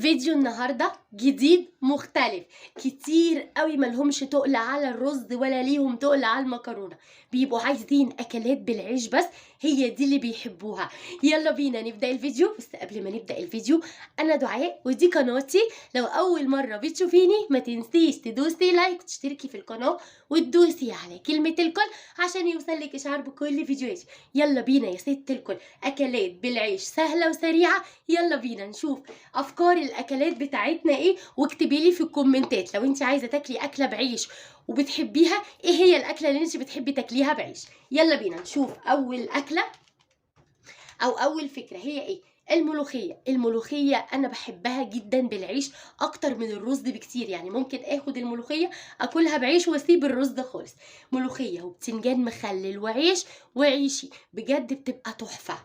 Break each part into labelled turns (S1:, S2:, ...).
S1: فيديو النهاردة جديد مختلف كتير قوي، ملهمش تقل على الرز ولا ليهم تقل على المكرونة. بيبقوا عايزين اكلات بالعيش بس، هي دي اللي بيحبوها. يلا بينا نبدأ الفيديو. بس قبل ما نبدأ الفيديو، انا دعاء ودي قناتي. لو اول مرة بتشوفيني ما تنسيش تدوسي لايك وتشتركي في القناة وتدوسي على كلمة الكل عشان يوصلك اشعار بكل فيديوهاتي. يلا بينا يا ست الكل، اكلات بالعيش سهلة وسريعة. يلا بينا نشوف افكار الاكلات بتاعتنا ايه، واكتبي لي في الكومنتات لو انت عايزه تاكلي اكله بعيش وبتحبيها، ايه هي الاكله اللي انت بتحبي تاكليها بعيش. يلا بينا نشوف اول اكله او اول فكره هي ايه. الملوخيه انا بحبها جدا بالعيش اكتر من الرز بكتير، يعني ممكن اخد الملوخيه اكلها بعيش واسيب الرز خالص. ملوخيه وبتنجان مخلل وعيش وعيشي بجد بتبقى تحفه.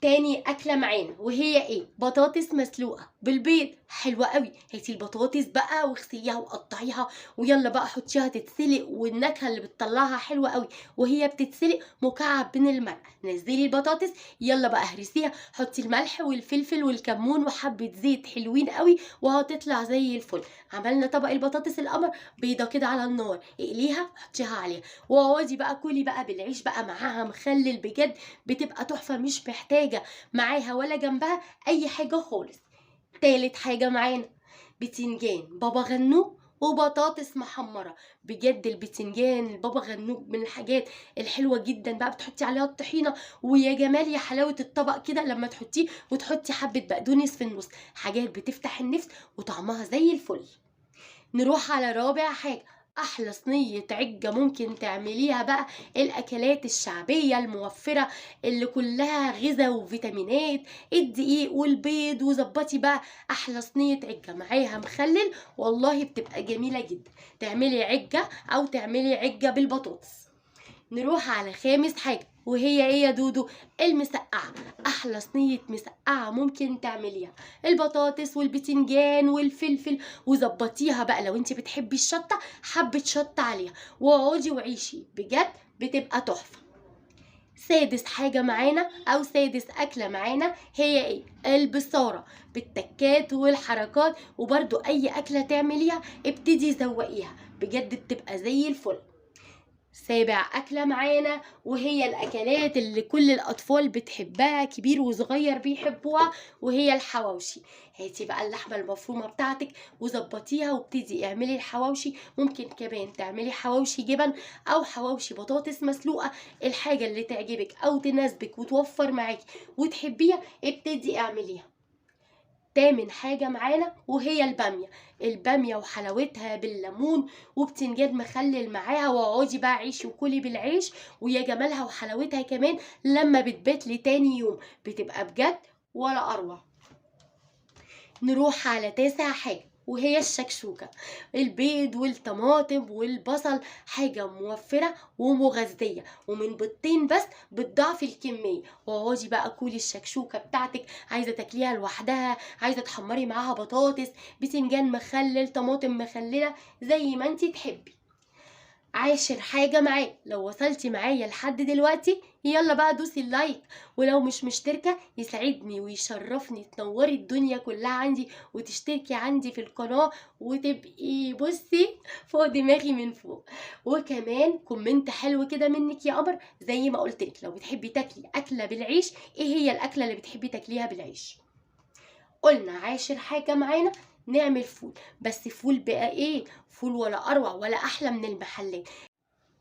S1: تاني اكله معانا وهي ايه؟ بطاطس مسلوقه بالبيض، حلوه قوي. هاتي البطاطس بقى واغسليها وقطعيها ويلا بقى حطيها تتسلق، والنكهه اللي بتطلعها حلوه قوي وهي بتتسلق مكعب من الملح. نزلي البطاطس، يلا بقى هرسيها، حطي الملح والفلفل والكمون وحبه زيت حلوين قوي وهتطلع زي الفل. عملنا طبق البطاطس القمر، بيضه كده على النار، اقليها حطيها عليها واقعدي بقى كلي بقى بالعيش بقى معاها مخلل، بجد بتبقى تحفه، مش محتاجه معاها ولا جنبها اي حاجه خالص. تالت حاجه معانا بتنجان بابا غنوج وبطاطس محمره. بجد البتنجان البابا غنوج من الحاجات الحلوه جدا بقى، بتحطي عليها الطحينه ويا جمال يا حلاوه الطبق كده لما تحطيه وتحطي حبه بقدونس في النص، حاجات بتفتح النفس وطعمها زي الفل. نروح على رابع حاجه، احلى صينيه عجه ممكن تعمليها بقى، الاكلات الشعبيه الموفره اللي كلها غذاء وفيتامينات، الدقيق والبيض، وظبطي بقى احلى صينيه عجه معاها مخلل، والله بتبقى جميله جدا. تعملي عجه او تعملي عجه بالبطاطس. نروح على خامس حاجة وهي ايه يا دودو؟ المسقعة. احلى صينية مسقعة ممكن تعمليها، البطاطس والبتنجان والفلفل، وظبطيها بقى لو انت بتحبي الشطة حبة شطة عليها، واقعدي وعيشي بجد بتبقى تحفة. سادس حاجة معانا او سادس اكلة معانا هي ايه؟ البصارة. بالتكات والحركات، وبرده اي اكلة تعمليها ابتدي زوقيها بجد بتبقى زي الفل. سابع أكلة معانا وهي الأكلات اللي كل الأطفال بتحبها، كبير وصغير بيحبوها، وهي الحواوشي. هاتي بقى اللحمة المفرومة بتاعتك وظبطيها وابتدي اعملي الحواوشي. ممكن كمان تعملي حواوشي جبن أو حواوشي بطاطس مسلوقة، الحاجة اللي تعجبك أو تناسبك وتوفر معاكي وتحبيها ابتدي اعمليها. تامن حاجة معانا وهي البامية وحلاوتها بالليمون وبتنجان مخلل معاها، واقعدي بقى عيشي وكلي بالعيش، ويا جمالها وحلاوتها كمان لما بتبات لتاني يوم بتبقى بجد ولا أروع. نروح على تاسع حاجة وهي الشكشوكة. البيض والطماطم والبصل حاجة موفرة ومغذية، ومن بيضتين بس بتضعف الكمية، واقعدي بقى كلي الشكشوكة بتاعتك. عايزة تاكليها لوحدها، عايزة تحمري معاها بطاطس، بتنجان مخلل، طماطم مخللة، زي ما انتي تحبي. عاشر حاجة معايا، لو وصلتي معايا لحد دلوقتي يلا بقى دوسي اللايك، ولو مش مشتركة يسعدني ويشرفني تنوري الدنيا كلها عندي وتشتركي عندي في القناة وتبقي بصي فوق دماغي من فوق. وكمان كومنت حلو كده منك يا قمر، زي ما قلتلك لو بتحبي تاكلي أكلة بالعيش ايه هي الأكلة اللي بتحبي تاكليها بالعيش. قلنا عاشر حاجة معانا نعمل فول، بس فول بقى ايه؟ فول ولا اروع ولا احلى من المحلات.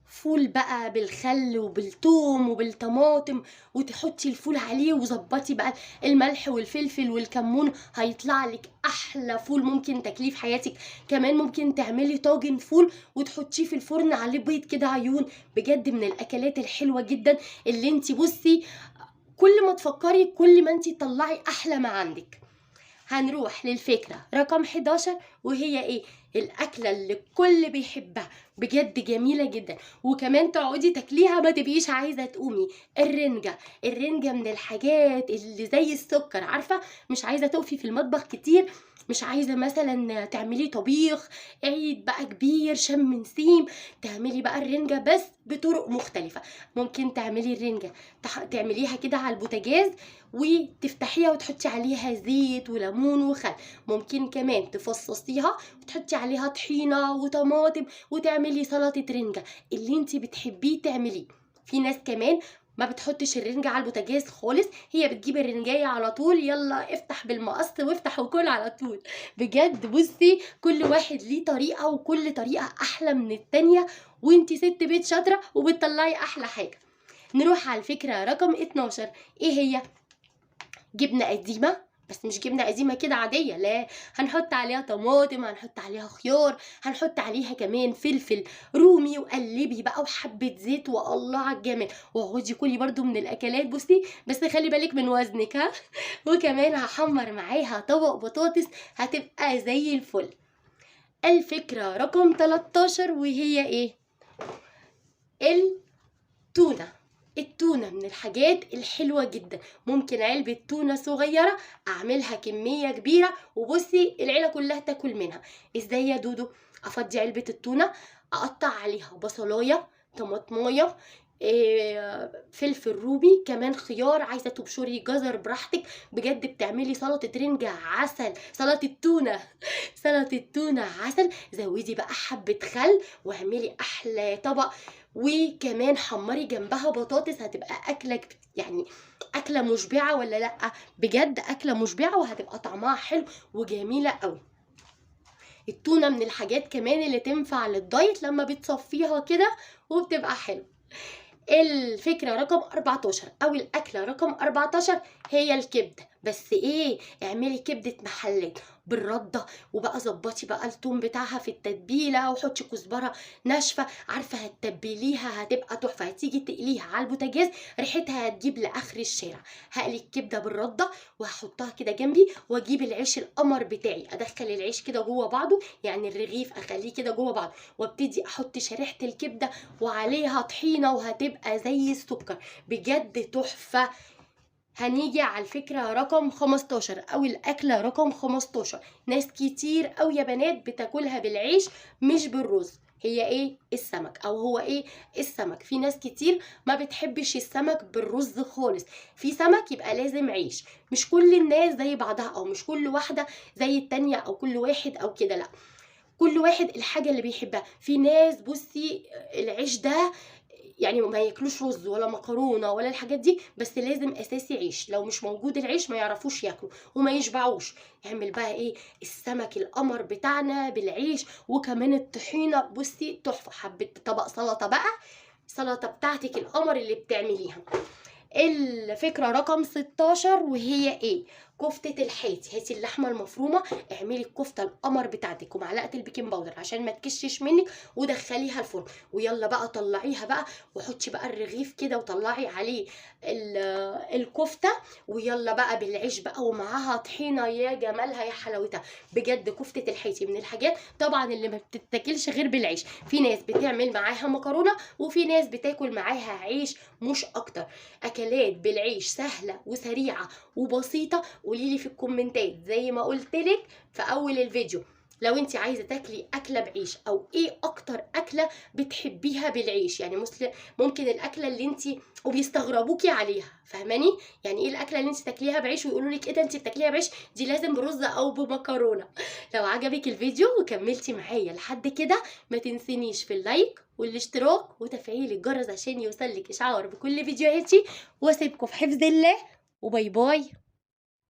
S1: فول بقى بالخل وبالثوم وبالطماطم، وتحطي الفول عليه وظبطي بقى الملح والفلفل والكمون، هيطلع لك احلى فول ممكن تاكليه في حياتك. كمان ممكن تعملي طاجن فول وتحطيه في الفرن عليه بيض كده عيون، بجد من الاكلات الحلوه جدا اللي انت بصي كل ما تفكري كل ما انت تطلعي احلى ما عندك. هنروح للفكرة رقم 11 وهي ايه؟ الاكله اللي الكل بيحبها، بجد جميله جدا، وكمان تقعدي تاكليها ما تبقيش عايزه تقومي. الرنجه من الحاجات اللي زي السكر، عارفه؟ مش عايزه تقفي في المطبخ كتير، مش عايزه مثلا تعملي طبيخ عيد بقى كبير شم نسيم، تعملي بقى الرنجه بس بطرق مختلفه. ممكن تعملي الرنجه تعمليها كده على البوتاجاز وتفتحيها وتحطي عليها زيت وليمون وخل. ممكن كمان تفصصيها وتحطي عليها طحينه وطماطم وتعملي سلطه رنجه اللي انت بتحبيه تعمليه. في ناس كمان ما بتحطش الرنجة على البوتاجاز خالص، هي بتجيب الرنجاية على طول، يلا افتح بالمقص وافتح وكل على طول. بجد بصي كل واحد ليه طريقة، وكل طريقة احلى من التانية، وانتي ست بيت شاطرة وبتطلعي احلى حاجة. نروح على الفكرة رقم 12. ايه هي؟ جبنة قديمة، بس مش جبنة قديمة كده عادية، لا، هنحط عليها طماطم، هنحط عليها خيار، هنحط عليها كمان فلفل رومي، وقلبي بقى وحبة زيت، والله على الجمال. واقعدي كلي برضو من الاكلات بصي، بس خلي بالك من وزنك ها. وكمان هحمر معاها طبق بطاطس هتبقى زي الفل. الفكرة رقم 13 وهي ايه؟ التونة من الحاجات الحلوة جدا. ممكن علبة تونة صغيرة اعملها كمية كبيرة، وبصي العيلة كلها تاكل منها. ازاي يا دودو؟ افضي علبة التونة، اقطع عليها بصلاية، طماطمايه، فلفل رومي، كمان خيار، عايزه تبشري جزر براحتك. بجد بتعملي سلطه رنجة عسل، سلطه تونه سلطه تونه عسل. زودي بقى حبه خل واعملي احلى طبق، وكمان حمري جنبها بطاطس، هتبقى اكله يعني اكله مشبعه ولا لا؟ بجد اكله مشبعه وهتبقى طعمها حلو وجميله قوي. التونه من الحاجات كمان اللي تنفع للدايت لما بتصفيها كده وبتبقى حلو. الفكرة رقم 14 او الاكلة رقم 14 هي الكبدة. بس ايه؟ اعملي كبدة محلات بالردة، وبقى ظبطي بقى التوم بتاعها في التتبيلة، وحطي كزبرة ناشفة، عارفة هتتبليها هتبقى تحفة. هتيجي تقليها على البوتاجاز ريحتها هتجيب لاخر الشارع. هقلي الكبدة بالردة وهحطها كده جنبي، واجيب العيش القمر بتاعي، ادخل العيش كده جوه بعضه، يعني الرغيف اخليه كده جوه بعضه، وابتدي احط شريحة الكبدة وعليها طحينة، وهتبقى زي السكر، بجد تحفة. هنيجي على الفكرة رقم 15 او الاكلة رقم 15. ناس كتير او يا بنات بتاكلها بالعيش مش بالرز. هي ايه؟ السمك، او هو ايه؟ السمك. في ناس كتير ما بتحبش السمك بالرز خالص، في سمك يبقى لازم عيش. مش كل الناس زي بعضها، او مش كل واحدة زي التانية، او كل واحد او كده، لا، كل واحد الحاجة اللي بيحبها. في ناس بصي العيش ده يعني ما ياكلوش رز ولا مكرونه ولا الحاجات دي، بس لازم اساسي عيش، لو مش موجود العيش ما يعرفوش ياكلوا وما يشبعوش. يعمل بقى ايه؟ السمك القمر بتاعنا بالعيش، وكمان الطحينه بصي تحفه. حبه طبق سلطه بقى، سلطه بتاعتك القمر اللي بتعمليها. الفكرة رقم 16 وهي ايه؟ كفتة الحيتي. هاتي اللحمة المفرومة، اعملي الكفتة القمر بتاعتك ومعلقة البيكنج باودر عشان ما تكشش منك، ودخليها الفرن، ويلا بقى طلعيها بقى، وحطي بقى الرغيف كده وطلعي عليه الكفتة، ويلا بقى بالعيش بقى ومعاها طحينة، يا جمالها يا حلاوتها. بجد كفتة الحيتي من الحاجات طبعا اللي ما بتتاكلش غير بالعيش. في ناس بتعمل معاها مكرونة، وفي ناس بتاكل معاها عيش مش اكتر. اكلات بالعيش سهله وسريعه وبسيطه. قوليلي في الكومنتات زي ما قلتلك في اول الفيديو، لو انت عايزه تاكلي اكله بعيش، او ايه اكتر اكله بتحبيها بالعيش. يعني ممكن الاكله اللي انت وبيستغربوكي عليها، فاهماني؟ يعني ايه الاكله اللي انت تاكليها بعيش ويقولوا لك ايه ده انت بتاكليها بعيش؟ دي لازم برز او بمكرونه. لو عجبك الفيديو وكملتي معايا لحد كده، ما تنسينيش في اللايك والاشتراك وتفعيل الجرس عشان يوصلك اشعار بكل فيديوهاتي. واسيبكم في حفظ الله، وباي باي.